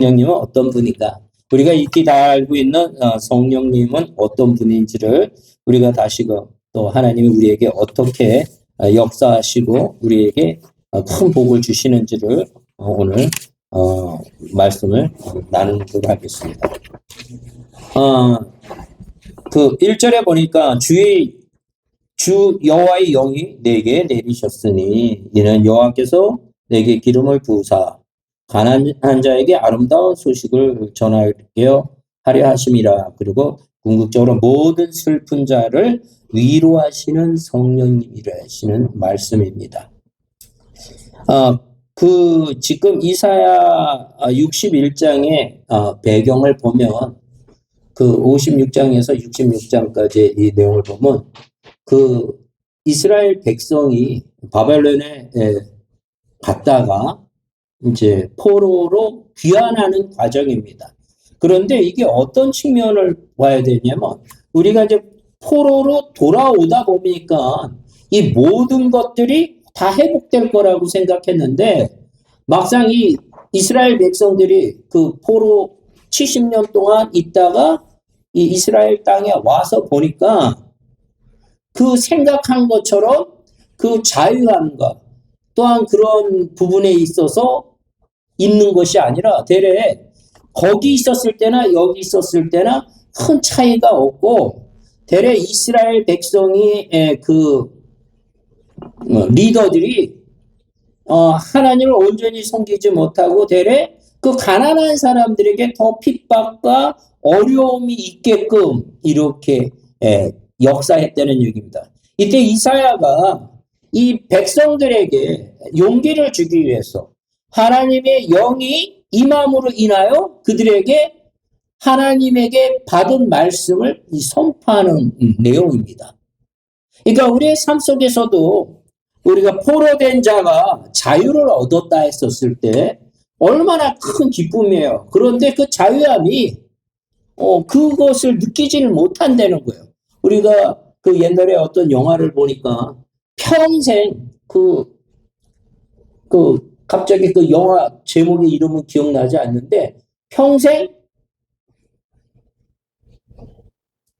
성령님은 어떤 분인가? 우리가 익히 다 알고 있는 성령님은 어떤 분인지를 우리가 다시금 또 하나님이 우리에게 어떻게 역사하시고 우리에게 큰 복을 주시는지를 오늘 말씀을 나누도록 하겠습니다. 그 1절에 보니까 주 여호와의 영이 내게 내리셨으니 이는 여호와께서 내게 기름을 부으사 가난한 자에게 아름다운 소식을 전하려 하려 하심이라. 그리고 궁극적으로 모든 슬픈 자를 위로하시는 성령님이라 하시는 말씀입니다. 지금 이사야 61장의 배경을 보면 그 56장에서 66장까지 이 내용을 보면 그 이스라엘 백성이 바벨론에 갔다가 이제 포로로 귀환하는 과정입니다. 그런데 이게 어떤 측면을 봐야 되냐면 우리가 이제 포로로 돌아오다 보니까 이 모든 것들이 다 회복될 거라고 생각했는데 막상 이 이스라엘 백성들이 그 포로 70년 동안 있다가 이 이스라엘 땅에 와서 보니까 그 생각한 것처럼 그 자유함과 또한 그런 부분에 있어서 있는 것이 아니라 대래 거기 있었을 때나 여기 있었을 때나 큰 차이가 없고 대래 이스라엘 백성이 그 리더들이 하나님을 온전히 섬기지 못하고 대래 그 가난한 사람들에게 더 핍박과 어려움이 있게끔 이렇게 역사했다는 얘기입니다. 이때 이사야가 이 백성들에게 용기를 주기 위해서 하나님의 영이 임함으로 인하여 그들에게 하나님에게 받은 말씀을 선포하는 내용입니다. 그러니까 우리의 삶 속에서도 우리가 포로된 자가 자유를 얻었다 했었을 때 얼마나 큰 기쁨이에요. 그런데 그 자유함이 그것을 느끼지를 못한다는 거예요. 우리가 그 옛날에 어떤 영화를 보니까 평생 갑자기 그 영화 제목의 이름은 기억나지 않는데 평생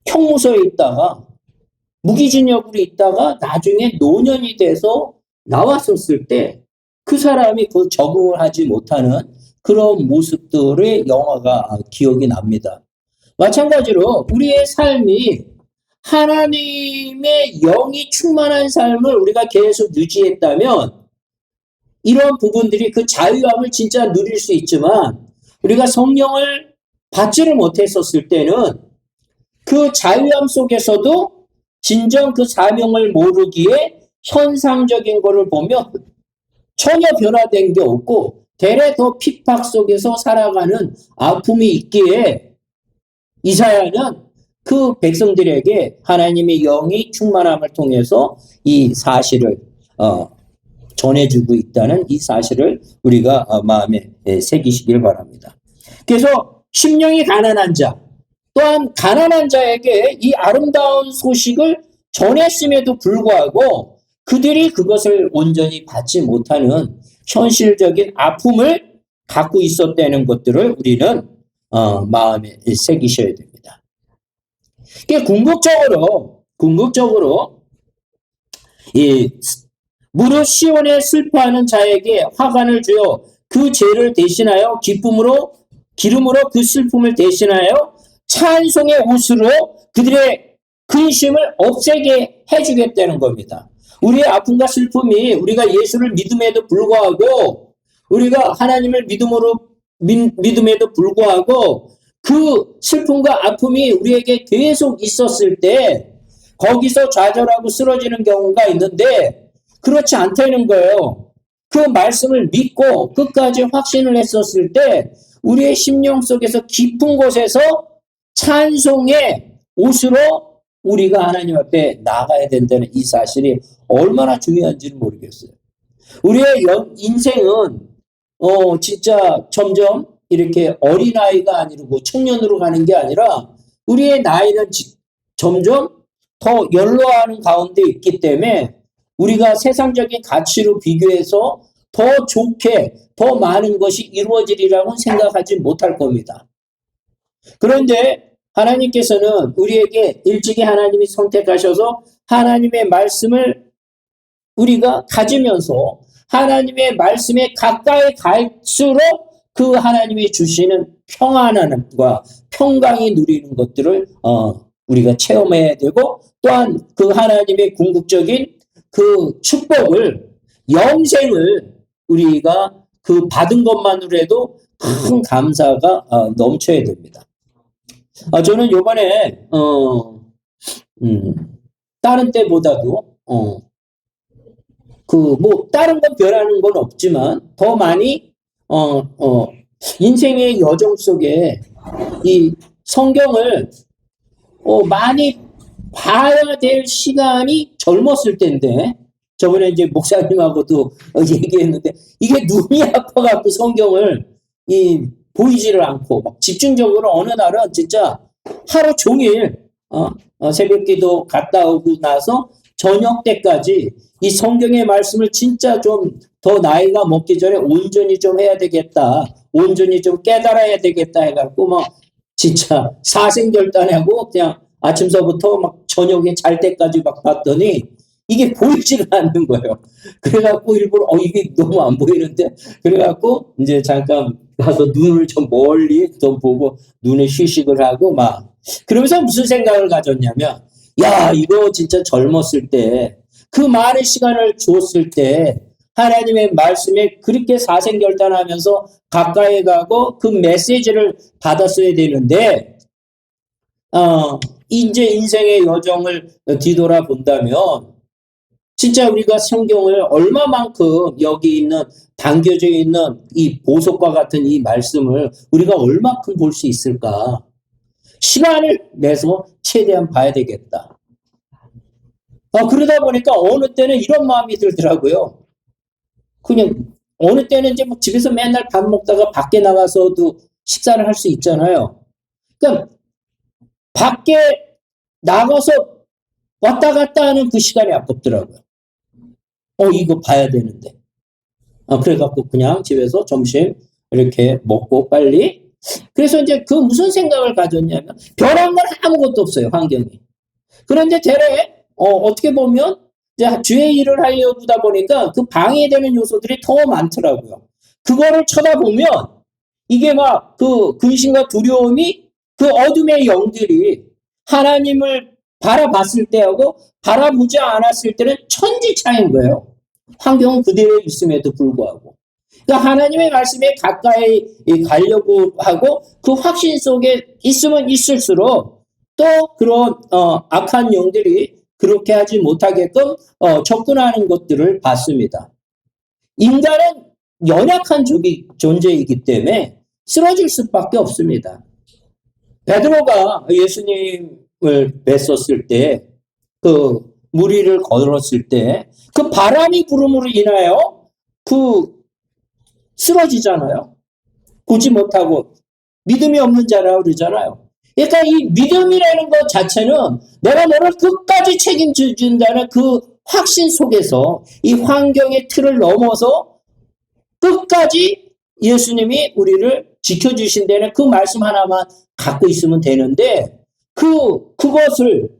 형무소에 있다가 무기징역으로 있다가 나중에 노년이 돼서 나왔었을 때 그 사람이 그 적응을 하지 못하는 그런 모습들의 영화가 기억이 납니다. 마찬가지로 우리의 삶이 하나님의 영이 충만한 삶을 우리가 계속 유지했다면 이런 부분들이 그 자유함을 진짜 누릴 수 있지만 우리가 성령을 받지를 못했었을 때는 그 자유함 속에서도 진정 그 사명을 모르기에 현상적인 것을 보면 전혀 변화된 게 없고 대래 더 핍박 속에서 살아가는 아픔이 있기에 이사야는 그 백성들에게 하나님의 영이 충만함을 통해서 이 사실을 전해주고 있다는 이 사실을 우리가 마음에 새기시길 바랍니다. 그래서 심령이 가난한 자 또한 가난한 자에게 이 아름다운 소식을 전했음에도 불구하고 그들이 그것을 온전히 받지 못하는 현실적인 아픔을 갖고 있었다는 것들을 우리는 마음에 새기셔야 됩니다. 궁극적으로 이 무릇 시온에 슬퍼하는 자에게 화관을 주어 그 죄를 대신하여 기름으로 그 슬픔을 대신하여 찬송의 옷으로 그들의 근심을 없애게 해주겠다는 겁니다. 우리의 아픔과 슬픔이 우리가 예수를 믿음에도 불구하고 우리가 하나님을 믿음에도 불구하고 그 슬픔과 아픔이 우리에게 계속 있었을 때 거기서 좌절하고 쓰러지는 경우가 있는데 그렇지 않다는 거예요. 그 말씀을 믿고 끝까지 확신을 했었을 때 우리의 심령 속에서 깊은 곳에서 찬송의 옷으로 우리가 하나님 앞에 나가야 된다는 이 사실이 얼마나 중요한지는 모르겠어요. 우리의 인생은 진짜 점점 이렇게 어린아이가 아니고 청년으로 가는 게 아니라 우리의 나이는 점점 더 연로하는 가운데 있기 때문에 우리가 세상적인 가치로 비교해서 더 좋게, 더 많은 것이 이루어지리라고 생각하지 못할 겁니다. 그런데 하나님께서는 우리에게 일찍이 하나님이 선택하셔서 하나님의 말씀을 우리가 가지면서 하나님의 말씀에 가까이 갈수록 그 하나님이 주시는 평안함과 평강이 누리는 것들을 우리가 체험해야 되고, 또한 그 하나님의 궁극적인 그 축복을, 영생을 우리가 그 받은 것만으로도 큰 감사가 넘쳐야 됩니다. 저는 요번에 다른 때보다도 다른 건 변하는 건 없지만 더 많이 인생의 여정 속에 이 성경을 많이 봐야 될 시간이 젊었을 때인데, 저번에 이제 목사님하고도 얘기했는데, 이게 눈이 아파갖고 성경을 보이지를 않고 막 집중적으로 어느 날은 진짜 하루 종일 새벽기도 갔다 오고 나서 저녁 때까지 이 성경의 말씀을 진짜 좀 더 나이가 먹기 전에 온전히 좀 해야 되겠다, 온전히 좀 깨달아야 되겠다 해갖고 막 진짜 사생결단하고 그냥 아침서부터 막 저녁에 잘 때까지 막 봤더니 이게 보이지가 않는 거예요. 그래갖고 일부러 이게 너무 안 보이는데, 그래갖고 이제 잠깐 가서 눈을 좀 멀리 좀 보고 눈에 휴식을 하고 막, 그러면서 무슨 생각을 가졌냐면, 야, 이거 진짜 젊었을 때 그 많은 시간을 줬을 때 하나님의 말씀에 그렇게 사생결단하면서 가까이 가고 그 메시지를 받았어야 되는데, 이제 인생의 여정을 뒤돌아본다면 진짜 우리가 성경을 얼마만큼 여기 있는 담겨져 있는 이 보석과 같은 이 말씀을 우리가 얼마큼 볼 수 있을까? 시간을 내서 최대한 봐야 되겠다. 그러다 보니까 어느 때는 이런 마음이 들더라고요. 그냥 어느 때는 이제 막 집에서 맨날 밥 먹다가 밖에 나가서도 식사를 할 수 있잖아요. 그러니까 밖에 나가서 왔다 갔다 하는 그 시간이 아깝더라고요. 이거 봐야 되는데. 그래갖고 그냥 집에서 점심 이렇게 먹고 빨리. 그래서 이제 그 무슨 생각을 가졌냐면, 변한 건 아무것도 없어요, 환경이. 그런데 되레, 어떻게 보면 이제 주의 일을 하려고 하다 보니까 그 방해되는 요소들이 더 많더라고요. 그거를 쳐다보면 이게 막 그 근심과 두려움이, 그 어둠의 영들이 하나님을 바라봤을 때하고 바라보지 않았을 때는 천지 차이인 거예요. 환경은 그대로 있음에도 불구하고. 그러니까 하나님의 말씀에 가까이 가려고 하고 그 확신 속에 있으면 있을수록 또 그런 악한 영들이 그렇게 하지 못하게끔 접근하는 것들을 봤습니다. 인간은 연약한 존재이기 때문에 쓰러질 수밖에 없습니다. 베드로가 예수님을 뵀었을 때, 그 무리를 걸었을 때 그 바람이 불음으로 인하여 쓰러지잖아요. 보지 못하고 믿음이 없는 자라고 그러잖아요. 그러니까 이 믿음이라는 것 자체는 내가 너를 끝까지 책임져 준다는 그 확신 속에서 이 환경의 틀을 넘어서 끝까지 예수님이 우리를 지켜주신다는 그 말씀 하나만 갖고 있으면 되는데, 그것을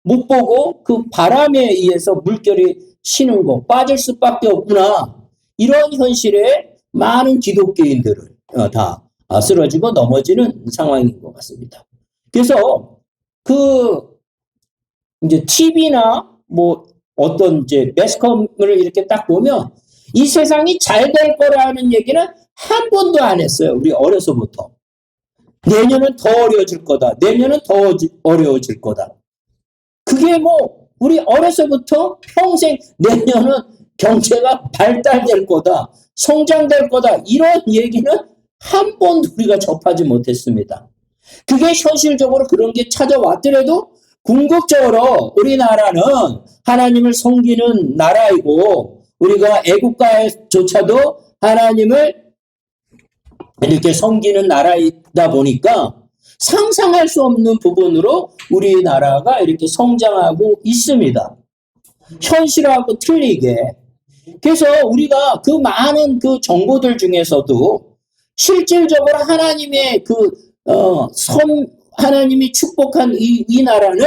못 보고 그 바람에 의해서 물결이 쉬는 거, 빠질 수밖에 없구나. 이런 현실에 많은 기독교인들을 다 쓰러지고 넘어지는 상황인 것 같습니다. 그래서 이제 TV나 어떤 이제 매스컴을 이렇게 딱 보면 이 세상이 잘 될 거라는 얘기는 한 번도 안 했어요. 우리 어려서부터. 내년은 더 어려워질 거다. 내년은 더 어려워질 거다. 그게 우리 어려서부터 평생 내년은 경제가 발달될 거다. 성장될 거다. 이런 얘기는 한 번도 우리가 접하지 못했습니다. 그게 현실적으로 그런 게 찾아왔더라도 궁극적으로 우리나라는 하나님을 섬기는 나라이고, 우리가 애국가조차도 하나님을 이렇게 섬기는 나라이다 보니까 상상할 수 없는 부분으로 우리나라가 이렇게 성장하고 있습니다. 현실하고 틀리게. 그래서 우리가 그 많은 그 정보들 중에서도 실질적으로 하나님의 하나님이 축복한 이 나라는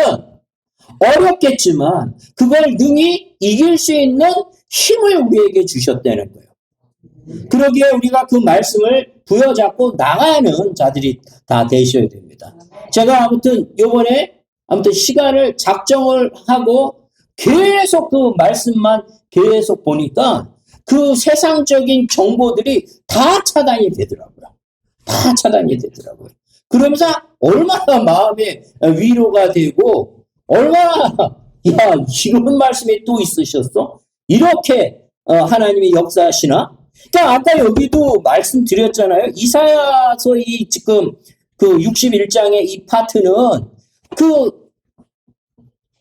어렵겠지만 그걸 능히 이길 수 있는 힘을 우리에게 주셨다는 거예요. 그러기에 우리가 그 말씀을 부여잡고 나가는 자들이 다 되셔야 됩니다. 제가 아무튼 요번에 시간을 작정을 하고 계속 그 말씀만 계속 보니까 그 세상적인 정보들이 다 차단이 되더라고요. 다 차단이 되더라고요. 그러면서 얼마나 마음에 위로가 되고 얼마나 이런 말씀이 또 있으셨어? 이렇게 하나님이 역사하시나? 그러니까 아까 여기도 말씀드렸잖아요. 이사야서 지금 그 61장의 이 파트는 그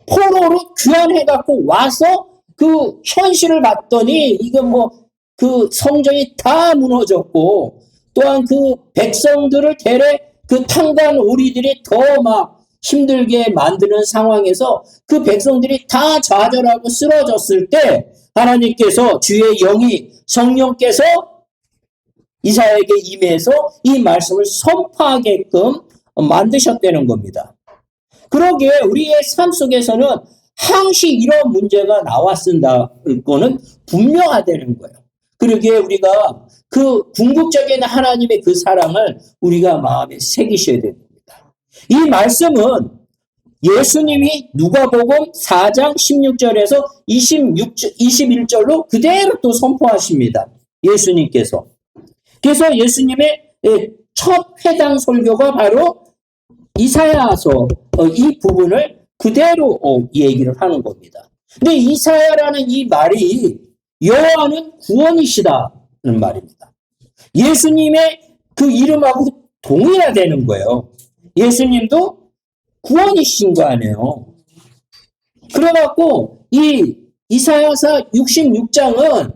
포로로 귀환해갖고 와서 그 현실을 봤더니 이건 그 성전이 다 무너졌고 또한 그 백성들을 대래 그 탄관 오리들이 더 막 힘들게 만드는 상황에서 그 백성들이 다 좌절하고 쓰러졌을 때 하나님께서 주의 영이 성령께서 이사야에게 임해서 이 말씀을 선포하게끔 만드셨다는 겁니다. 그러기에 우리의 삶 속에서는 항시 이런 문제가 나왔습니다는 거는 분명하다는 거예요. 그러기에 우리가 그 궁극적인 하나님의 그 사랑을 우리가 마음에 새기셔야 됩니다. 이 말씀은 예수님이 누가복음 4장 16절에서 21절로 그대로 또 선포하십니다. 예수님께서. 그래서 예수님의 첫 회당 설교가 바로 이사야서 이 부분을 그대로 얘기를 하는 겁니다. 근데 이사야라는 이 말이 여호와는 구원이시다는 말입니다. 예수님의 그 이름하고 동일하다는 거예요. 예수님도 구원이신 거 아니에요. 그래갖고 이 이사야서 66장은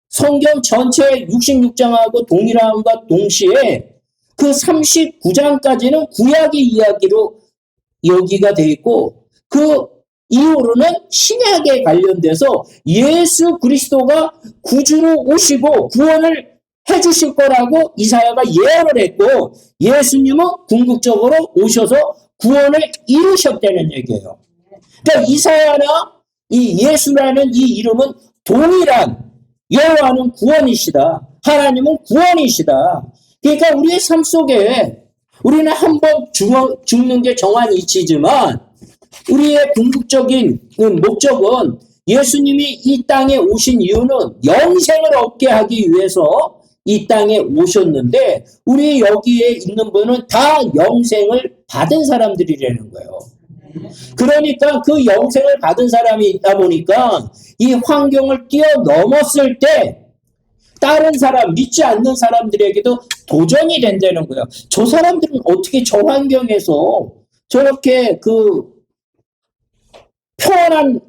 성경 전체 66장하고 동일함과 동시에 그 39장까지는 구약의 이야기로 여기가 되어 있고 그 이후로는 신약에 관련돼서 예수 그리스도가 구주로 오시고 구원을 해주실 거라고 이사야가 예언을 했고 예수님은 궁극적으로 오셔서 구원을 이루셨다는 얘기예요. 그러니까 이사야나 이 예수라는 이 이름은 동일한 여호와는 구원이시다. 하나님은 구원이시다. 그러니까 우리의 삶 속에 우리는 한 번 죽는 게 정한 이치지만 우리의 궁극적인 목적은 예수님이 이 땅에 오신 이유는 영생을 얻게 하기 위해서 이 땅에 오셨는데 우리 여기에 있는 분은 다 영생을 받은 사람들이라는 거예요. 그러니까 그 영생을 받은 사람이 있다 보니까 이 환경을 뛰어넘었을 때 다른 사람, 믿지 않는 사람들에게도 도전이 된다는 거예요. 저 사람들은 어떻게 저 환경에서 저렇게 그 평안한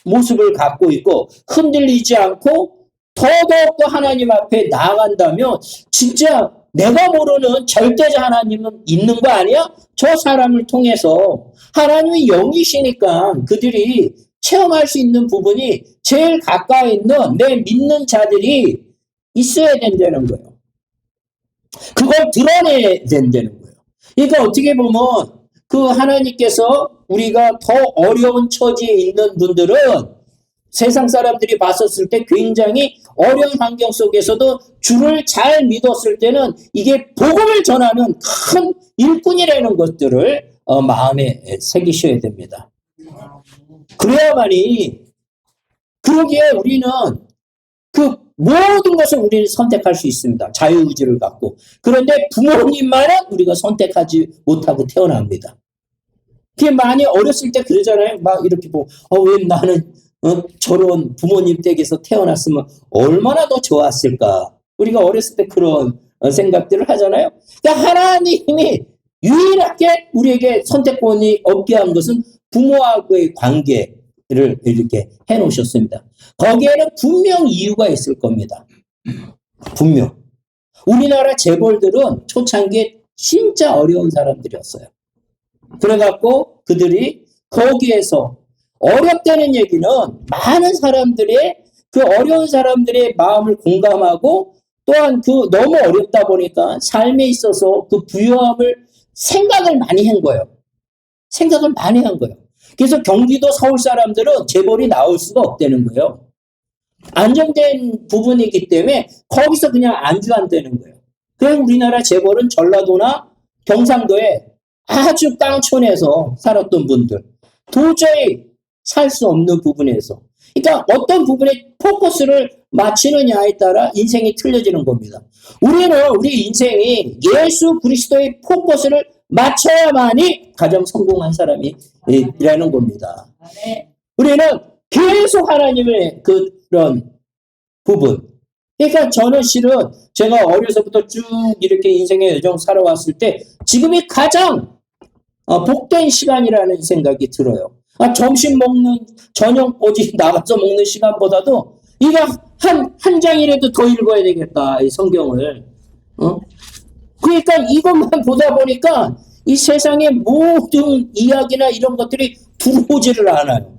모습을 갖고 있고 흔들리지 않고 더더욱더 하나님 앞에 나아간다면 진짜 내가 모르는 절대자 하나님은 있는 거 아니야? 저 사람을 통해서 하나님이 영이시니까 그들이 체험할 수 있는 부분이 제일 가까이 있는 내 믿는 자들이 있어야 된다는 거예요. 그걸 드러내야 된다는 거예요. 그러니까 어떻게 보면 그 하나님께서 우리가 더 어려운 처지에 있는 분들은 세상 사람들이 봤었을 때 굉장히 어려운 환경 속에서도 주를 잘 믿었을 때는 이게 복음을 전하는 큰 일꾼이라는 것들을 마음에 새기셔야 됩니다. 그래야만이 그러기에 우리는 그 모든 것을 우리는 선택할 수 있습니다. 자유의지를 갖고. 그런데 부모님만은 우리가 선택하지 못하고 태어납니다. 그게 많이 어렸을 때 그러잖아요. 막 이렇게 왜 나는 저런 부모님 댁에서 태어났으면 얼마나 더 좋았을까. 우리가 어렸을 때 그런 생각들을 하잖아요. 그러니까 하나님이 유일하게 우리에게 선택권이 없게 한 것은 부모하고의 관계를 이렇게 해놓으셨습니다. 거기에는 분명 이유가 있을 겁니다. 분명. 우리나라 재벌들은 초창기에 진짜 어려운 사람들이었어요. 그래갖고 그들이 거기에서 어렵다는 얘기는 많은 사람들의 그 어려운 사람들의 마음을 공감하고 또한 그 너무 어렵다 보니까 삶에 있어서 그 부유함을 생각을 많이 한 거예요. 생각을 많이 한 거예요. 그래서 경기도 서울 사람들은 재벌이 나올 수가 없다는 거예요. 안정된 부분이기 때문에 거기서 그냥 안주한다는 거예요. 그냥 우리나라 재벌은 전라도나 경상도에 아주 깡촌에서 살았던 분들, 도저히 살 수 없는 부분에서, 그러니까 어떤 부분에 포커스를 맞추느냐에 따라 인생이 틀려지는 겁니다. 우리는 우리 인생이 예수 그리스도의 포커스를 맞춰야만이 가장 성공한 사람이라는 겁니다. 우리는 계속 하나님의 그런 부분. 그러니까 저는 실은 제가 어려서부터 쭉 이렇게 인생의 여정 살아왔을 때 지금이 가장 복된 시간이라는 생각이 들어요. 점심 먹는, 저녁 오지 나가서 먹는 시간보다도 이거 한 장이라도 더 읽어야 되겠다, 이 성경을. 그러니까 이것만 보다 보니까 이 세상의 모든 이야기나 이런 것들이 들어오지를 않아요.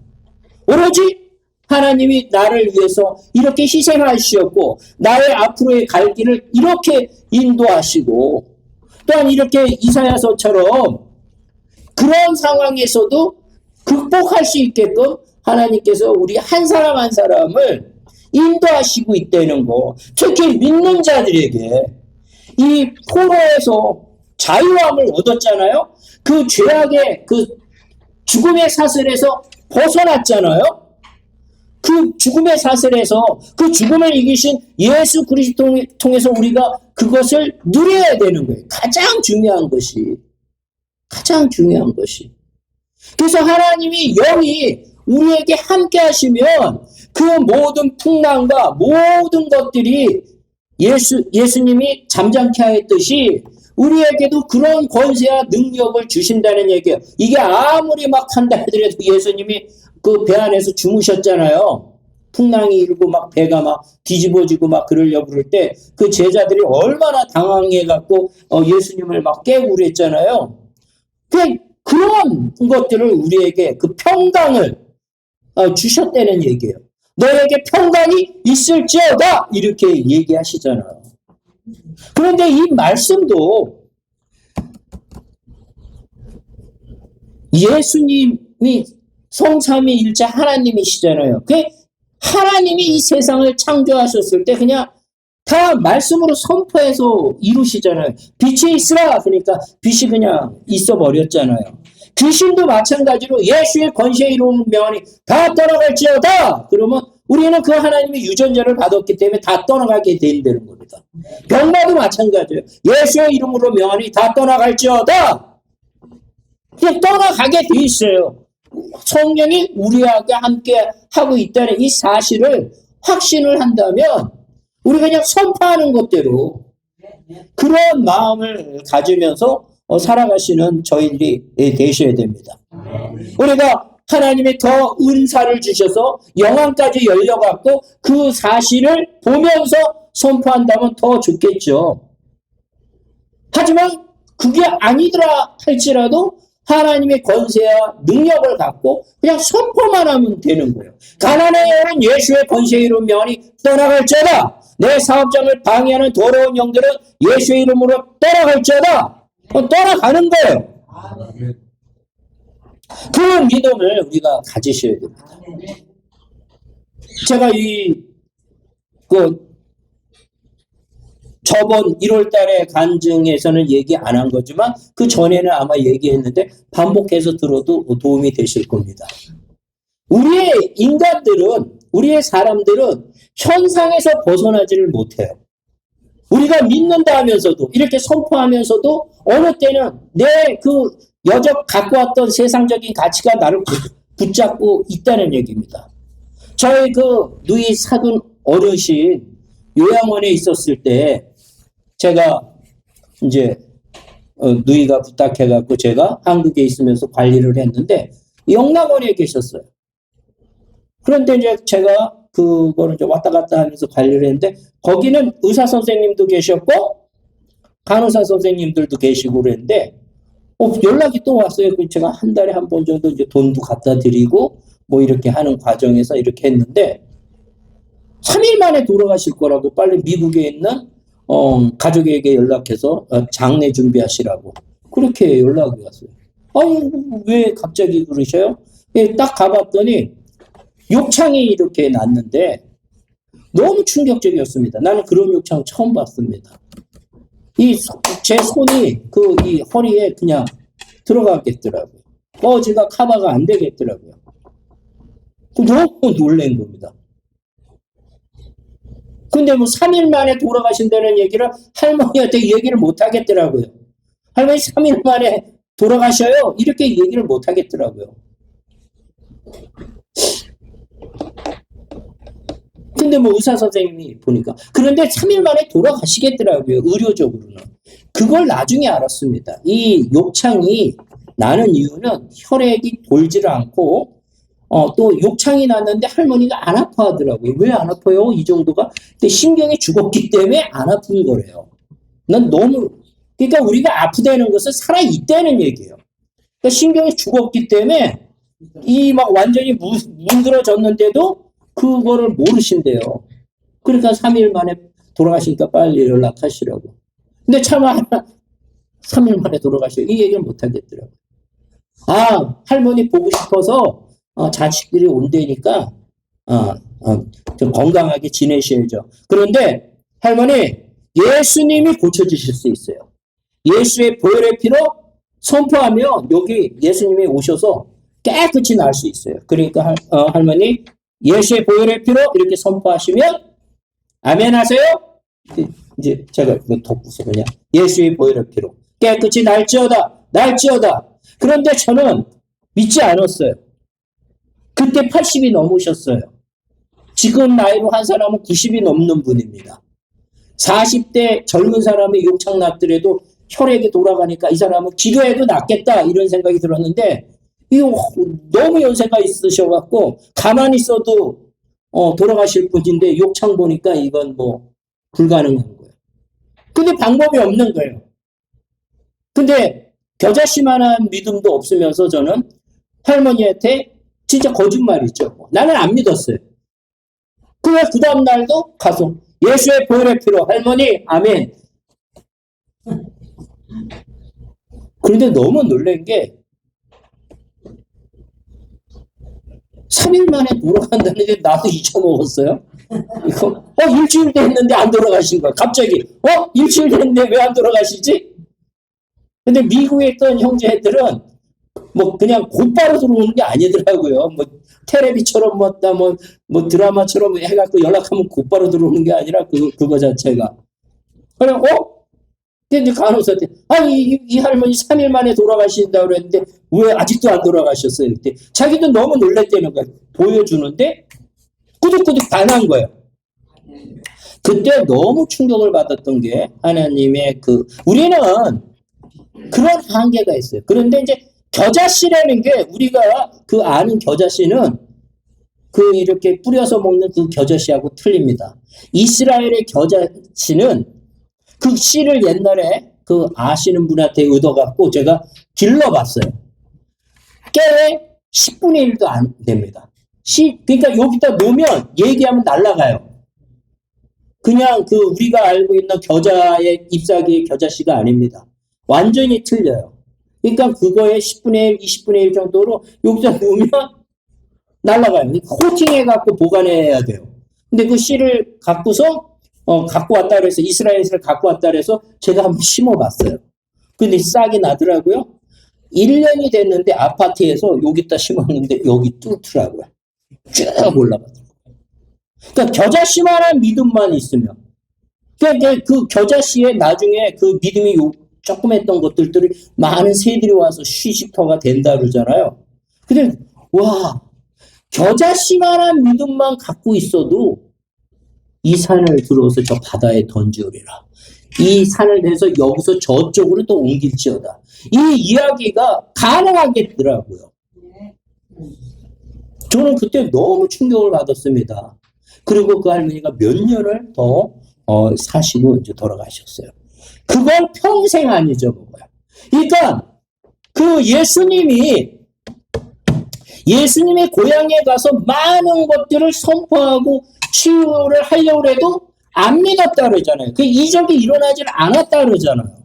오로지 하나님이 나를 위해서 이렇게 희생하시었고 나의 앞으로의 갈 길을 이렇게 인도하시고 또한 이렇게 이사야서처럼 그런 상황에서도 극복할 수 있게끔 하나님께서 우리 한 사람 한 사람을 인도하시고 있다는 거. 특히 믿는 자들에게 이 포로에서 자유함을 얻었잖아요. 그 죄악의 그 죽음의 사슬에서 벗어났잖아요. 그 죽음의 사슬에서 그 죽음을 이기신 예수 그리스도를 통해서 우리가 그것을 누려야 되는 거예요. 가장 중요한 것이. 그래서 하나님이 영이 우리에게 함께 하시면 그 모든 풍랑과 모든 것들이 예수님이 잠잠케 하였듯이 우리에게도 그런 권세와 능력을 주신다는 얘기예요. 이게 아무리 막 한다 하더라도 예수님이 그 배 안에서 주무셨잖아요. 풍랑이 일고 막 배가 막 뒤집어지고 막 그러려고 그럴 때 그 제자들이 얼마나 당황해갖고 예수님을 막 깨고 그랬잖아요. 그런 것들을 우리에게 그 평강을 주셨다는 얘기예요. 너에게 평강이 있을지어다 이렇게 얘기하시잖아요. 그런데 이 말씀도 예수님이 성삼위일체 하나님이시잖아요. 하나님이 이 세상을 창조하셨을 때 그냥 다 말씀으로 선포해서 이루시잖아요. 빛이 있으라 그러니까 빛이 그냥 있어 버렸잖아요. 귀신도 마찬가지로 예수의 권세에 이루는 명하니 다 떠나갈지어다 그러면 우리는 그 하나님의 유전자를 받았기 때문에 다 떠나가게 된다는 겁니다. 병마도 마찬가지예요. 예수의 이름으로 명하니 다 떠나갈지어다. 그냥 떠나가게 돼 있어요. 성령이 우리하고 함께 하고 있다는 이 사실을 확신을 한다면 우리가 그냥 선포하는 것대로 그런 마음을 가지면서 살아가시는 저희들이 되셔야 됩니다. 우리가 하나님이 더 은사를 주셔서 영안까지 열려갖고 그 사실을 보면서 선포한다면 더 좋겠죠. 하지만 그게 아니더라 할지라도 하나님의 권세와 능력을 갖고 그냥 선포만 하면 되는 거예요. 가난한 영은 예수의 권세의 이름 명하니 떠나갈지어다. 내 사업장을 방해하는 더러운 영들은 예수의 이름으로 떠나갈지어다. 떠나가는 거예요. 그 믿음을 우리가 가지셔야 됩니다. 제가 저번 1월 달에 간증에서는 얘기 안 한 거지만 그 전에는 아마 얘기했는데 반복해서 들어도 도움이 되실 겁니다. 우리의 인간들은, 우리의 사람들은 현상에서 벗어나지를 못해요. 우리가 믿는다 하면서도 이렇게 선포하면서도 어느 때는 내 그 여적 갖고 왔던 세상적인 가치가 나를 붙잡고 있다는 얘기입니다. 저희 그 누이 사돈 어르신 요양원에 있었을 때 제가 이제 누이가 부탁해갖고 제가 한국에 있으면서 관리를 했는데 영락원에 계셨어요. 그런데 이제 제가 그거를 이제 왔다 갔다 하면서 관리를 했는데 거기는 의사 선생님도 계셨고 간호사 선생님들도 계시고 그랬는데 연락이 또 왔어요. 제가 한 달에 한 번 정도 이제 돈도 갖다 드리고 뭐 이렇게 하는 과정에서 이렇게 했는데 3일 만에 돌아가실 거라고 빨리 미국에 있는 가족에게 연락해서 장례 준비하시라고 그렇게 연락이 왔어요. 아니 왜 갑자기 그러셔요? 예, 딱 가봤더니 욕창이 이렇게 났는데 너무 충격적이었습니다. 나는 그런 욕창 처음 봤습니다. 제 손이 이 허리에 그냥 들어가겠더라고요. 꺼지가 커버가 안 되겠더라고요. 너무 놀란 겁니다. 근데 뭐 3일 만에 돌아가신다는 얘기를 할머니한테 얘기를 못 하겠더라고요. 할머니 3일 만에 돌아가셔요. 이렇게 얘기를 못 하겠더라고요. 근데 뭐 의사 선생님이 보니까 그런데 3일 만에 돌아가시겠더라고요. 의료적으로는. 그걸 나중에 알았습니다. 이 욕창이 나는 이유는 혈액이 돌지를 않고 또 욕창이 났는데 할머니가 안 아파하더라고요. 왜 안 아파요? 이 정도가? 근데 신경이 죽었기 때문에 안 아픈 거래요. 난 너무 그러니까 우리가 아프다는 것은 살아있다는 얘기예요. 그러니까 신경이 죽었기 때문에 이 막 완전히 문드러졌는데도 그거를 모르신대요. 그러니까 3일 만에 돌아가시니까 빨리 연락하시라고. 근데 차마 3일 만에 돌아가셔요. 이 얘기를 못 하겠더라고요. 아, 할머니 보고 싶어서 자식들이 온다니까 좀 건강하게 지내셔야죠. 그런데 할머니 예수님이 고쳐주실 수 있어요. 예수의 보혈의 피로 선포하면 여기 예수님이 오셔서 깨끗이 날 수 있어요. 그러니까 할머니 예수의 보혈의 피로 이렇게 선포하시면 아멘 하세요. 이제 제가 덮고서 그냥 예수의 보혈의 피로 깨끗이 날지어다. 그런데 저는 믿지 않았어요. 그때 80이 넘으셨어요. 지금 나이로 한 사람은 90이 넘는 분입니다. 40대 젊은 사람이 욕창 났더라도 혈액이 돌아가니까 이 사람은 기도해도 낫겠다 이런 생각이 들었는데 이거 너무 연세가 있으셔갖고 가만히 있어도 돌아가실 분인데 욕창 보니까 이건 뭐 불가능한 거예요. 근데 방법이 없는 거예요. 근데 겨자씨만한 믿음도 없으면서 저는 할머니한테 진짜 거짓말이죠. 나는 안 믿었어요. 그 다음 날도 가서 예수의 보혈의 피로 할머니 아멘. 그런데 너무 놀란 게 3일 만에 돌아간다는 게 나도 잊어먹었어요. 이거 일주일 됐는데 안 돌아가신 거야. 갑자기 일주일 됐는데 왜 안 돌아가시지? 근데 미국에 있던 형제들은 뭐 그냥 곧바로 들어오는 게 아니더라고요. 뭐 텔레비처럼 뭐 드라마처럼 해갖고 연락하면 곧바로 들어오는 게 아니라 그거 자체가. 그냥 근데 간호사한테 이 할머니 3일 만에 돌아가신다고 그랬는데 왜 아직도 안 돌아가셨어요? 그때 자기도 너무 놀랬다는 거예요. 보여주는데 꾸덕꾸덕 반한 거예요. 그때 너무 충격을 받았던 게 하나님의 우리는 그런 한계가 있어요. 그런데 이제 겨자씨라는 게 우리가 아는 겨자씨는 이렇게 뿌려서 먹는 그 겨자씨하고 틀립니다. 이스라엘의 겨자씨는 그 씨를 옛날에 아시는 분한테 얻어갖고 제가 길러봤어요. 깨 10분의 1도 안 됩니다. 그러니까 여기다 놓으면 얘기하면 날아가요. 그냥 우리가 알고 있는 겨자의 잎사귀의 겨자씨가 아닙니다. 완전히 틀려요. 그러니까 그거의 10분의 1, 20분의 1 정도로 여기다 놓으면 날아가요. 코팅해갖고 보관해야 돼요. 근데 그 씨를 갖고서 갖고 왔다 그래서 이스라엘에서 갖고 왔다 그래서 제가 한번 심어봤어요. 근데 싹이 나더라고요. 1년이 됐는데 아파트에서 여기다 심었는데 여기 뚫더라고요. 쭉 올라가더라고요. 그러니까 겨자씨만한 믿음만 있으면 그러니까 그 겨자씨에 나중에 믿음이 조그맸던 것들이 많은 새들이 와서 쉬식터가 된다 그러잖아요. 근데 와 겨자씨만한 믿음만 갖고 있어도 이 산을 들어서 저 바다에 던지우리라. 이 산을 내서 여기서 저쪽으로 또 옮길지어다. 이 이야기가 가능하겠더라고요. 저는 그때 너무 충격을 받았습니다. 그리고 그 할머니가 몇 년을 더 사시고 이제 돌아가셨어요. 그걸 평생 안 잊어먹어요. 그러니까 예수님의 고향에 가서 많은 것들을 선포하고 치유를 하려고 해도 안 믿었다 그러잖아요. 그 이적이 일어나질 않았다 그러잖아요.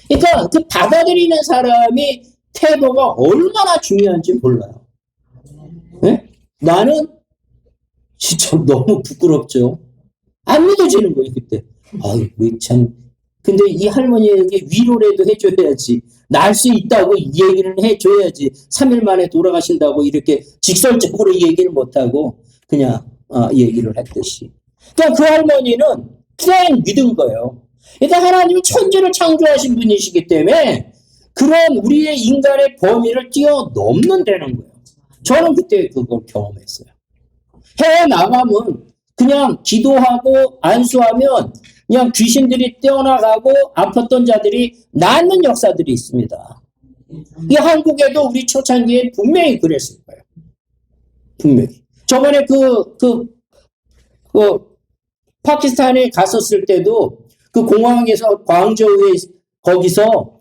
그러니까 그 받아들이는 사람이 태도가 얼마나 중요한지 몰라요. 네? 나는 진짜 너무 부끄럽죠. 안 믿어지는 거예요, 그때. 아유, 참. 근데 이 할머니에게 위로라도 해줘야지. 날 수 있다고 이 얘기를 해줘야지. 3일 만에 돌아가신다고 이렇게 직설적으로 얘기를 못하고 그냥 얘기를 했듯이. 그러니까 그 할머니는 그냥 믿은 거예요. 그러니까 하나님이 천지를 창조하신 분이시기 때문에 그런 우리의 인간의 범위를 뛰어넘는다는 거예요. 저는 그때 그걸 경험했어요. 헤어나가면 그냥 기도하고 안수하면 그냥 귀신들이 떼어나가고 아팠던 자들이 낫는 역사들이 있습니다. 이 한국에도 우리 초창기에 분명히 그랬을 거예요. 분명히. 저번에 파키스탄에 갔었을 때도 그 공항에서 광저우에 거기서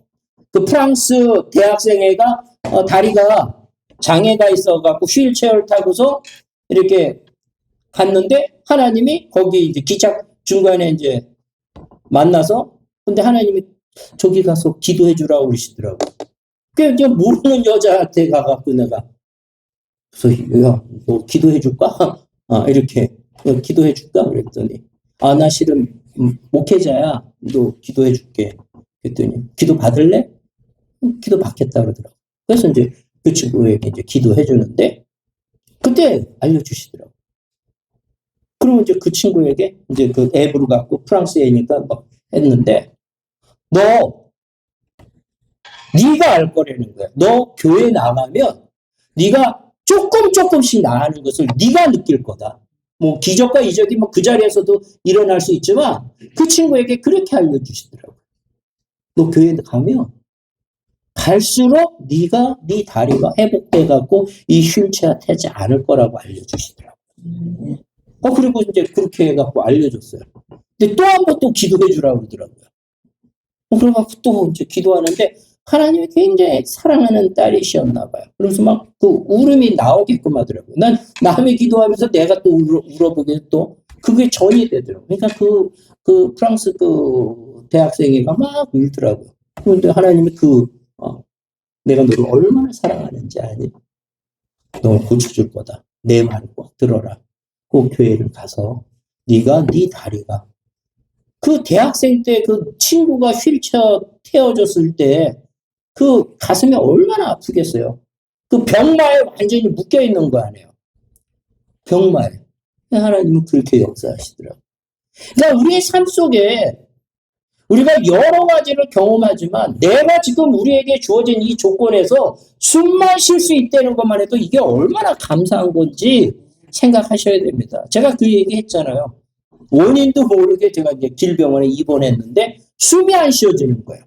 그 프랑스 대학생애가 다리가 장애가 있어갖고 휠체어를 타고서 이렇게 갔는데 하나님이 거기 이제 기차 중간에 이제 만나서 근데 하나님이 저기 가서 기도해 주라고 그러시더라고. 그 모르는 여자한테 가갖고 내가 그래서 야, 너 기도해 줄까? 이렇게 기도해 줄까? 그랬더니 나 실은 목회자야. 너 기도해 줄게. 그랬더니 기도 받을래? 기도 받겠다 그러더라고. 그래서 이제 그 친구에게 이제 기도해 주는데 그때 알려주시더라고. 그러면 이제 그 친구에게 이제 그 앱으로 갖고 프랑스 애니까 막 했는데 네가 알 거라는 거야. 너 교회 나가면 네가 조금씩 나가는 것을 네가 느낄 거다. 뭐 기적과 이적이 뭐 그 자리에서도 일어날 수 있지만 그 친구에게 그렇게 알려주시더라고요. 너 교회 가면 갈수록 네가 네 다리가 회복돼 갖고 이 휠체어 타지 않을 거라고 알려주시더라고요. 그리고 이제 그렇게 해갖고 알려줬어요. 근데 또 한 번 또 기도해 주라고 그러더라고요. 그래갖고 또 이제 기도하는데 하나님이 굉장히 사랑하는 딸이셨나 봐요. 그래서 막 그 울음이 나오게끔 하더라고요. 난 남이 기도하면서 내가 또 울어보게 또 그게 전이 되더라고요. 그러니까 그 프랑스 그 대학생이가 막 울더라고요. 그런데 하나님이 내가 너를 얼마나 사랑하는지 아니? 너 고쳐줄 거다. 내 말을 꼭 들어라. 그 교회를 가서 네가 네 다리가 그 대학생 때 그 친구가 휠체어 태워졌을 때 그 가슴이 얼마나 아프겠어요. 그 병마에 완전히 묶여 있는 거 아니에요. 병마에. 하나님은 그렇게 역사하시더라고요. 그러니까 우리의 삶 속에 우리가 여러 가지를 경험하지만 내가 지금 우리에게 주어진 이 조건에서 숨만 쉴 수 있다는 것만 해도 이게 얼마나 감사한 건지 생각하셔야 됩니다. 제가 그 얘기 했잖아요. 원인도 모르게 제가 이제 길병원에 입원했는데 숨이 안 쉬어지는 거예요.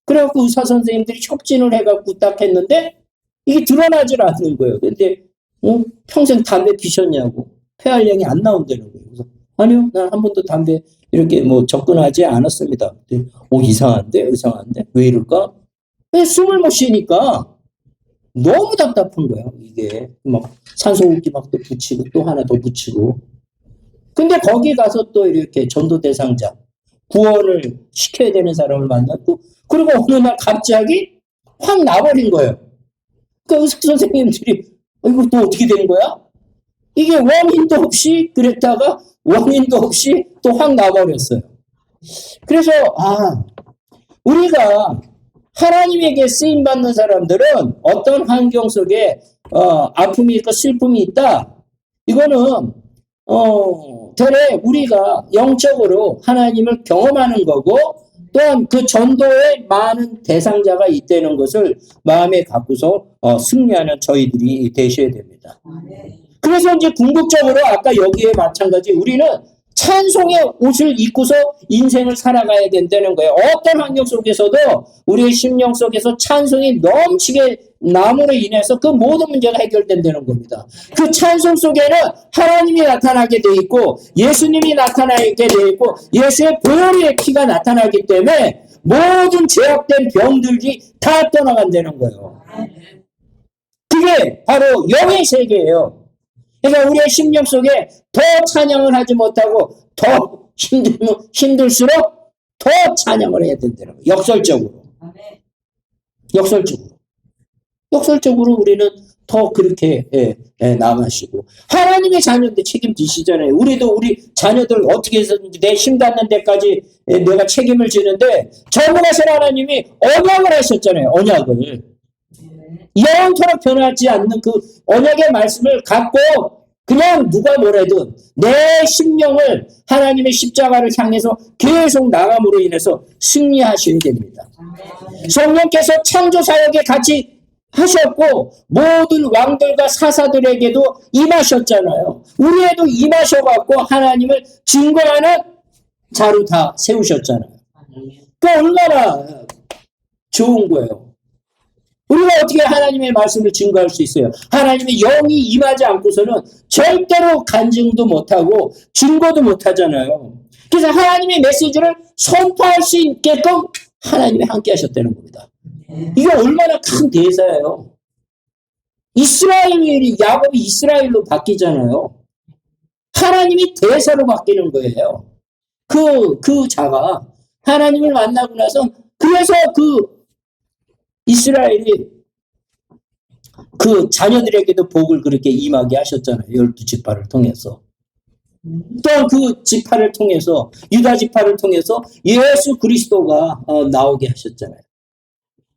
그래갖고 의사 선생님들이 협진을 해갖고 딱 했는데 이게 드러나질 않는 거예요. 근데 평생 담배 피셨냐고 폐활량이 안 나온다는 거예요. 그래서 아니요, 난 한 번도 담배 이렇게 뭐 접근하지 않았습니다. 이상한데 왜 이럴까? 숨을 못 쉬니까 너무 답답한 거예요. 이게 막 산소호흡기 막 또 붙이고 또 하나 더 붙이고. 근데 거기 가서 또 이렇게 전도 대상자 구원을 시켜야 되는 사람을 만났고 그리고 어느 날 갑자기 확 나버린 거예요. 그 의사 선생님들이 이거 또 어떻게 된 거야? 이게 원인도 없이 그랬다가 원인도 없이 또 확 나버렸어요. 그래서 우리가 하나님에게 쓰임받는 사람들은 어떤 환경 속에 아픔이 있고 슬픔이 있다. 이거는 되레 우리가 영적으로 하나님을 경험하는 거고 또한 그 전도에 많은 대상자가 있다는 것을 마음에 갖고서 승리하는 저희들이 되셔야 됩니다. 그래서 이제 궁극적으로 아까 여기에 마찬가지 우리는 찬송의 옷을 입고서 인생을 살아가야 된다는 거예요. 어떤 환경 속에서도 우리의 심령 속에서 찬송이 넘치게 남으로 인해서 그 모든 문제가 해결된다는 겁니다. 그 찬송 속에는 하나님이 나타나게 돼 있고 예수님이 나타나게 돼 있고 예수의 보혈의 피가 나타나기 때문에 모든 죄악된 병들이 다 떠나간다는 거예요. 그게 바로 영의 세계예요. 그러니까 우리의 심령 속에 더 찬양을 하지 못하고 더 힘들수록 더 찬양을 해야 된다는 거예요. 역설적으로. 역설적으로 우리는 더 그렇게 나가시고 하나님의 자녀인데 책임지시잖아요. 우리도 우리 자녀들 어떻게 해서든지 내 힘 닿는 데까지 내가 책임을 지는데 전능하신 하나님이 언약을 하셨잖아요. 언약을. 영원토록 변하지 않는 그 언약의 말씀을 갖고 그냥 누가 뭐래든 내 심령을 하나님의 십자가를 향해서 계속 나감으로 인해서 승리하셔야 됩니다. 성령께서 창조사역에 같이 하셨고 모든 왕들과 사사들에게도 임하셨잖아요. 우리에도 임하셔갖고 하나님을 증거하는 자로 다 세우셨잖아요. 그러니까 얼마나 좋은 거예요. 우리가 어떻게 하나님의 말씀을 증거할 수 있어요? 하나님의 영이 임하지 않고서는 절대로 간증도 못하고 증거도 못하잖아요. 그래서 하나님의 메시지를 선포할 수 있게끔 하나님이 함께 하셨다는 겁니다. 이게 얼마나 큰 대사예요. 이스라엘이 야곱이 이스라엘로 바뀌잖아요. 하나님이 대사로 바뀌는 거예요. 그 자가 하나님을 만나고 나서 그래서 그 이스라엘이 그 자녀들에게도 복을 그렇게 임하게 하셨잖아요. 12지파를 통해서. 또 그 지파를 통해서 유다 지파를 통해서 예수 그리스도가 나오게 하셨잖아요.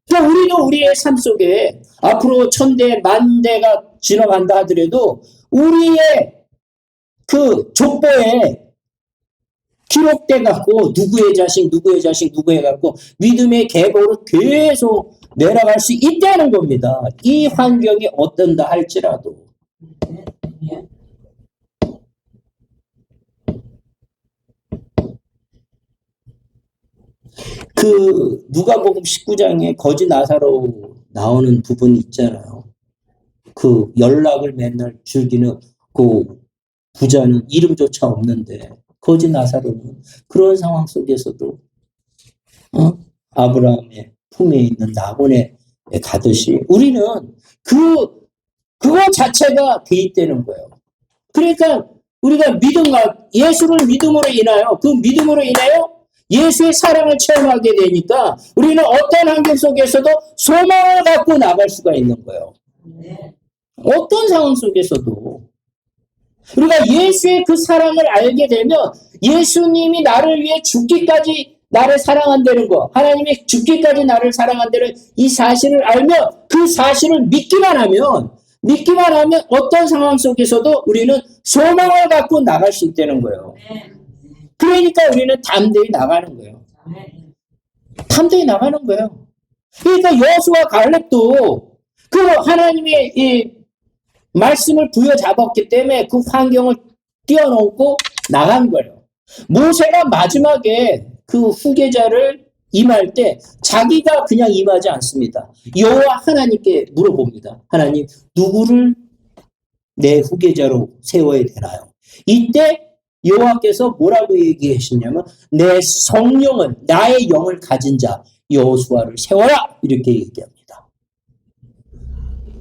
그러니까 우리도 우리의 삶 속에 앞으로 1000대, 10,000대가 지나간다 하더라도 우리의 그 족보에 기록돼 갖고 누구의 자식 해갖고 믿음의 계보로 계속 내려갈 수 있다는 겁니다. 이 환경이 어떤다 할지라도. 그 누가복음 19장에 거지 나사로 나오는 부분이 있잖아요. 그 연락을 맨날 즐기는 그 부자는 이름조차 없는데 거지 나사로는 그런 상황 속에서도 아브라함의 품에 있는 낙원에 가듯이 우리는 그거 자체가 돼 있다는 거예요. 그러니까 우리가 예수를 믿음으로 인하여 그 믿음으로 인하여 예수의 사랑을 체험하게 되니까 우리는 어떤 환경 속에서도 소망을 갖고 나갈 수가 있는 거예요. 어떤 상황 속에서도 우리가 예수의 그 사랑을 알게 되면 예수님이 나를 위해 죽기까지 나를 사랑한다는 거, 하나님이 죽기까지 나를 사랑한다는 이 사실을 알면 그 사실을 믿기만 하면 어떤 상황 속에서도 우리는 소망을 갖고 나갈 수 있다는 거예요. 그러니까 우리는 담대히 나가는 거예요. 담대히 나가는 거예요. 그러니까 여호수아 갈렙도 그 하나님의 이 말씀을 부여잡았기 때문에 그 환경을 뛰어넘고 나간 거예요. 모세가 마지막에 그 후계자를 임할 때 자기가 그냥 임하지 않습니다. 여호와 하나님께 물어봅니다. 하나님, 누구를 내 후계자로 세워야 되나요? 이때 여호와께서 뭐라고 얘기하시냐면 내 성령은 나의 영을 가진 자 여호수아를 세워라 이렇게 얘기합니다.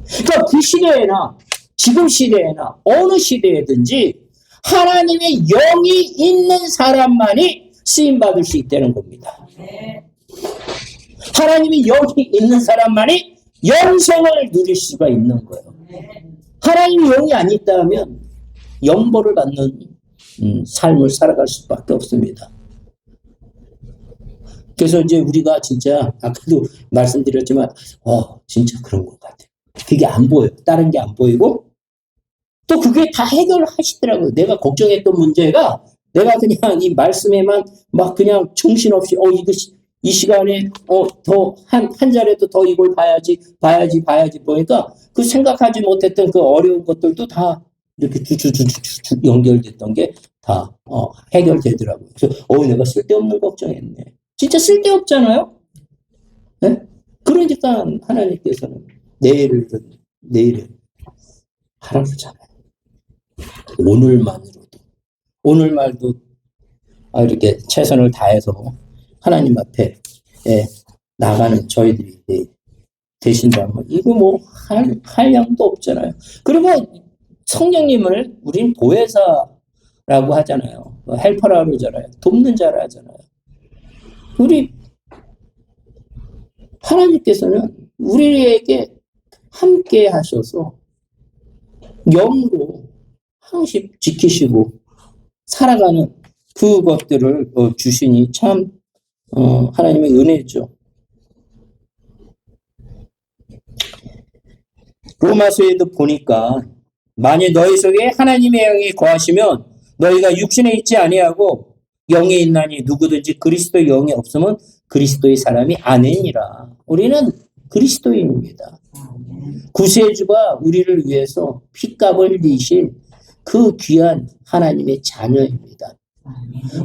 그러니까 그 시대에나 지금 시대에나 어느 시대에든지 하나님의 영이 있는 사람만이 쓰임받을 수 있다는 겁니다. 하나님의 영이 있는 사람만이 영생을 누릴 수가 있는 거예요. 하나님의 영이 안 있다면 영벌을 받는 삶을 살아갈 수밖에 없습니다. 그래서 이제 우리가 진짜 아까도 말씀드렸지만 진짜 그런 것 같아요. 그게 안 보여요. 다른 게 안 보이고 또 그게 다 해결하시더라고요. 내가 걱정했던 문제가 내가 그냥 이 말씀에만 막 그냥 정신없이 이 시간에 더 한 자리도 더 이걸 봐야지 보니까 그 생각하지 못했던 그 어려운 것들도 다 이렇게 쭉 연결됐던 게 다 해결되더라고요. 그래서 내가 쓸데없는 걱정했네. 진짜 쓸데없잖아요. 네? 그러니까 하나님께서는 내일을 하라고 하잖아요. 오늘말도 이렇게 최선을 다해서 하나님 앞에 나가는 저희들이 되신다면 이거 뭐 할 양도 없잖아요. 그리고 성령님을 우린 보혜사라고 하잖아요. 헬퍼라고 그러잖아요. 돕는 자라 하잖아요. 우리 하나님께서는 우리에게 함께 하셔서 영으로 항상 지키시고 살아가는 그것들을 주시니 참 하나님의 은혜죠. 로마서에도 보니까 만일 너희 속에 하나님의 영이 거하시면 너희가 육신에 있지 아니하고 영에 있나니 누구든지 그리스도의 영이 없으면 그리스도의 사람이 아니니라. 우리는 그리스도인입니다. 구세주가 우리를 위해서 핏값을 내신 그 귀한 하나님의 자녀입니다.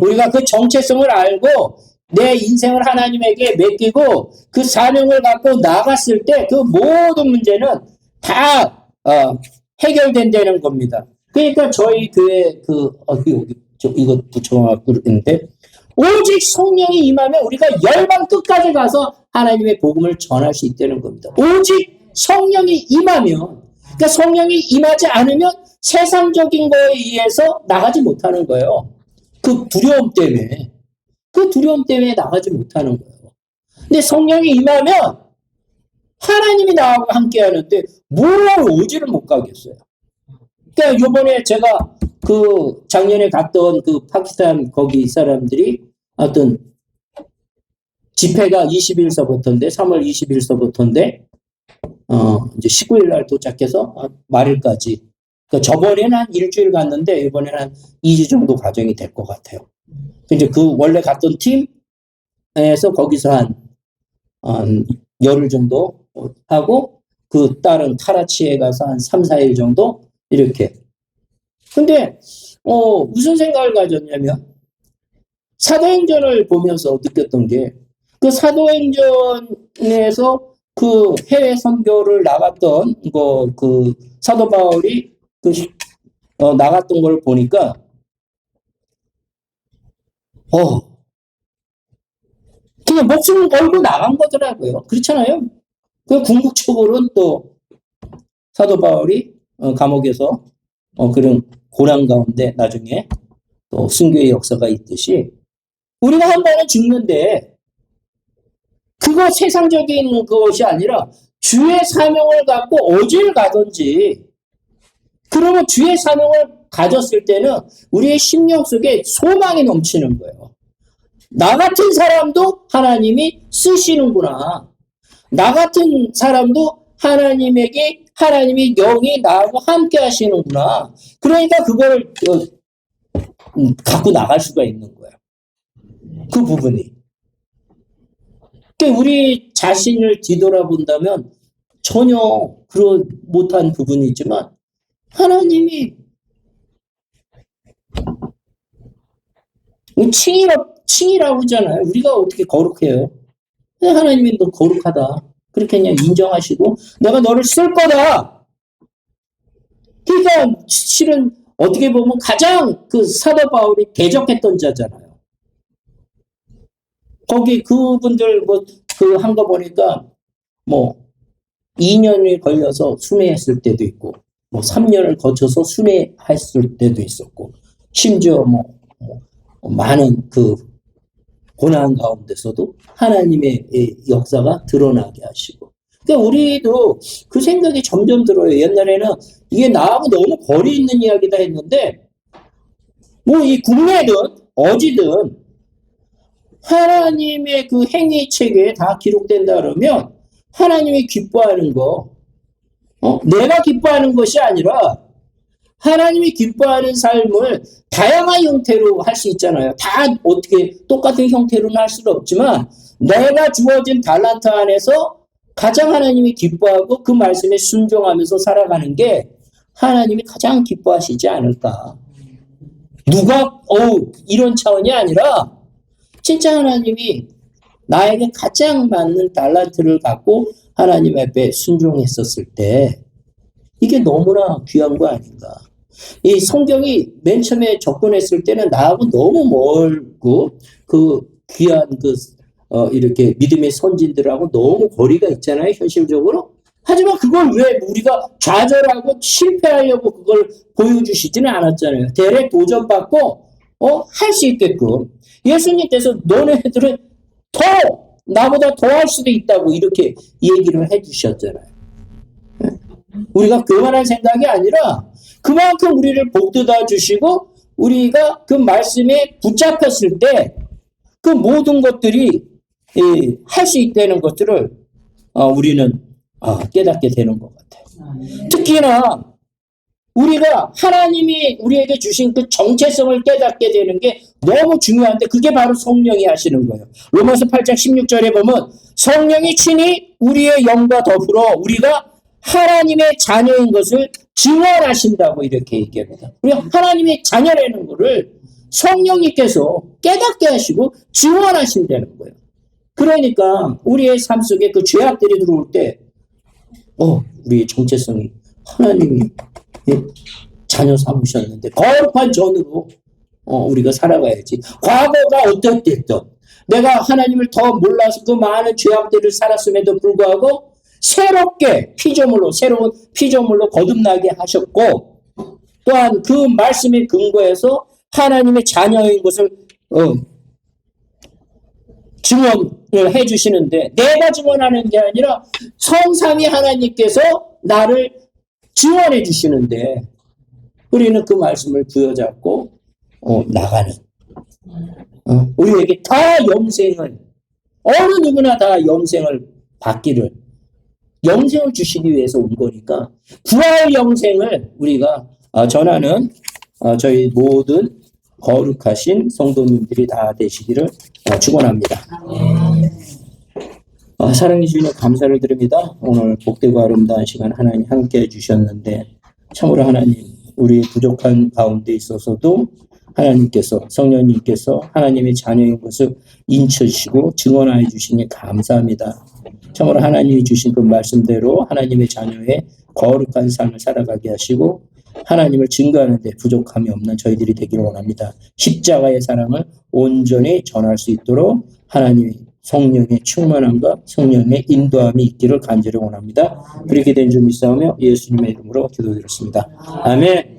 우리가 그 정체성을 알고 내 인생을 하나님에게 맡기고 그 사명을 갖고 나갔을 때 그 모든 문제는 다 해결된다는 겁니다. 그러니까 저희 교회 이거 붙여갖고 있는데 오직 성령이 임하면 우리가 열방 끝까지 가서 하나님의 복음을 전할 수 있다는 겁니다. 오직 성령이 임하면, 그러니까 성령이 임하지 않으면 세상적인 거에 의해서 나가지 못하는 거예요. 그 두려움 때문에 나가지 못하는 거예요. 근데 성령이 임하면 하나님이 나하고 함께 하는데 뭘 오지를 못 가겠어요. 그러니까 요번에 제가 그 작년에 갔던 그 파키스탄 거기 사람들이 어떤 집회가 20일서부터인데 3월 20일서부터인데 이제 19일 날 도착해서 말일까지. 그러니까 저번에는 한 일주일 갔는데 이번에는 한 2주 정도 과정이 될 것 같아요. 이제 그 원래 갔던 팀에서 거기서 한 열흘 정도 하고 그 다른 카라치에 가서 한 3, 4일 정도 이렇게. 근데 무슨 생각을 가졌냐면 사도행전을 보면서 느꼈던 게 그 사도행전에서 그 해외 선교를 나갔던 그 사도 바울이 나갔던 걸 보니까 그냥 목숨을 걸고 나간 거더라고요. 그렇잖아요. 그 궁극적으로는 또 사도 바울이 감옥에서 그런 고난 가운데 나중에 또 순교의 역사가 있듯이 우리가 한 번은 죽는데 그거 세상적인 것이 아니라 주의 사명을 갖고 어딜 가든지 그러면 주의 사명을 가졌을 때는 우리의 심령 속에 소망이 넘치는 거예요. 나 같은 사람도 하나님이 쓰시는구나. 나 같은 사람도 하나님에게 하나님의 영이 나하고 함께 하시는구나. 그러니까 그걸 갖고 나갈 수가 있는 거예요. 그 부분이. 그러니까 우리 자신을 뒤돌아본다면 전혀 그런 못한 부분이 있지만 하나님이 칭이라고 하잖아요. 우리가 어떻게 거룩해요? 하나님이 너 거룩하다. 그렇게 그냥 인정하시고 내가 너를 쓸 거다. 그러니까 실은 어떻게 보면 가장 그 사도 바울이 대적했던 자잖아요. 거기 그분들 한 거 보니까 2년이 걸려서 순회했을 때도 있고 3년을 거쳐서 순회했을 때도 있었고 심지어 많은 그 고난 가운데서도 하나님의 역사가 드러나게 하시고. 그러니까 우리도 그 생각이 점점 들어요. 옛날에는 이게 나하고 너무 거리 있는 이야기다 했는데 이 국내든 어디든 하나님의 그 행위책에 다 기록된다 그러면 하나님이 기뻐하는 거 내가 기뻐하는 것이 아니라 하나님이 기뻐하는 삶을 다양한 형태로 할 수 있잖아요. 다 어떻게 똑같은 형태로는 할 수는 없지만 내가 주어진 달란트 안에서 가장 하나님이 기뻐하고 그 말씀에 순종하면서 살아가는 게 하나님이 가장 기뻐하시지 않을까. 누가 이런 차원이 아니라 진짜 하나님이 나에게 가장 맞는 달란트를 갖고 하나님 앞에 순종했었을 때 이게 너무나 귀한 거 아닌가. 이 성경이 맨 처음에 접근했을 때는 나하고 너무 멀고 그 귀한 이렇게 믿음의 선진들하고 너무 거리가 있잖아요, 현실적으로. 하지만 그걸 왜 우리가 좌절하고 실패하려고 그걸 보여주시지는 않았잖아요. 대래 도전받고 할 수 있게끔 예수님께서 너네들은 더 나보다 더 할 수도 있다고 이렇게 얘기를 해주셨잖아요. 우리가 그만한 생각이 아니라 그만큼 우리를 복돋아 주시고 우리가 그 말씀에 붙잡혔을 때 그 모든 것들이 할 수 있다는 것들을 우리는 깨닫게 되는 것 같아요. 특히나 우리가 하나님이 우리에게 주신 그 정체성을 깨닫게 되는 게 너무 중요한데 그게 바로 성령이 하시는 거예요. 로마서 8장 16절에 보면 성령이 친히 우리의 영과 더불어 우리가 하나님의 자녀인 것을 증언하신다고 이렇게 얘기합니다. 우리가 하나님의 자녀라는 것을 성령님께서 깨닫게 하시고 증언하신다는 거예요. 그러니까 우리의 삶 속에 그 죄악들이 들어올 때 우리의 정체성이 하나님이 자녀 삼으셨는데 거룩한 전으로 우리가 살아가야지. 과거가 어떻겠든 내가 하나님을 더 몰라서 그 많은 죄악들을 살았음에도 불구하고 새롭게 새로운 피조물로 거듭나게 하셨고 또한 그 말씀에 근거해서 하나님의 자녀인 것을 증언을 해주시는데 내가 증언하는 게 아니라 성삼위 하나님께서 나를 증언해 주시는데 우리는 그 말씀을 부여잡고 나가는 우리에게 다 영생을 어느 누구나 다 영생을 받기를 영생을 주시기 위해서 온 거니까 부활 영생을 우리가 전하는 저희 모든 거룩하신 성도님들이 다 되시기를 축원합니다. 사랑해 주시니 감사를 드립니다. 오늘 복되고 아름다운 시간 하나님 함께 해주셨는데 참으로 하나님 우리의 부족한 가운데 있어서도 하나님께서 성령님께서 하나님의 자녀인 것을 인쳐주시고 증언하여 주시니 감사합니다. 참으로 하나님이 주신 그 말씀대로 하나님의 자녀의 거룩한 삶을 살아가게 하시고 하나님을 증거하는 데 부족함이 없는 저희들이 되기를 원합니다. 십자가의 사랑을 온전히 전할 수 있도록 하나님의 성령의 충만함과 성령의 인도함이 있기를 간절히 원합니다. 그렇게 된 줄 믿사오며 예수님의 이름으로 기도드렸습니다. 아멘.